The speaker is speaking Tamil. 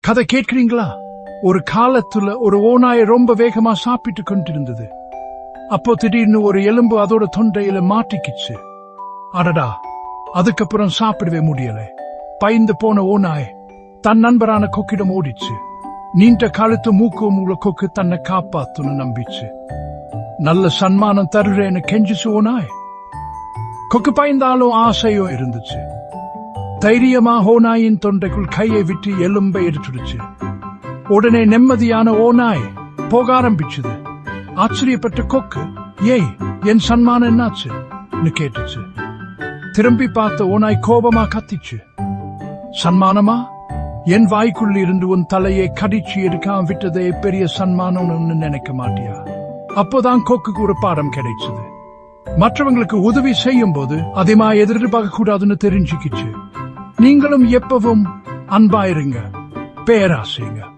கதை கேட்கிறீங்களா? ஒரு காலத்துல ஒரு ஓநாய் ரொம்ப வேகமா சாப்பிட்டு கொண்டிருந்தது. அப்போ திடீர்னு ஒரு எலும்பு அதோட தொண்டையில மாட்டிக்கிச்சு. அடடா, அதுக்கப்புறம் சாப்பிடவே முடியல. பயந்து போன ஓநாய் தன் நண்பரான கொக்கிடம் ஓடிச்சு. நீண்ட காலத்து மூக்கும் உள்ள கொக்கு தன்னை காப்பாத்துன்னு நம்பிச்சு. நல்ல சன்மானம் தருறேன்னு கெஞ்சிச்சு ஓநாய். கொக்கு பயந்தாலும் ஆசையும் இருந்துச்சு. தைரியமா ஓநாயின் தொண்டைக்குள் கையை விட்டு எலும்பை எடுத்துடுச்சு. உடனே நிம்மதியான ஓநாய் போக ஆரம்பிச்சுது. ஆச்சரியப்பட்ட கொக்கு, ஏய், என் சன்மானம் என்னாச்சு கேட்டுச்சு. திரும்பி பார்த்த ஓநாய் கோபமா கத்திச்சு. சன்மானமா? என் வாய்க்குள்ள இருந்து உன் தலையை கடிச்சு எடுக்காம விட்டதே பெரிய சன்மானம்னு நினைக்க மாட்டியா? அப்போதான் கொக்குக்கு ஒரு பாடம் கிடைச்சது. மற்றவங்களுக்கு உதவி செய்யும் போது அதிகமா எதிர்பார்க்க கூடாதுன்னு தெரிஞ்சுக்கிச்சு. நீங்களும் எப்பவும் அன்பாயிருங்க, பேராசைங்க.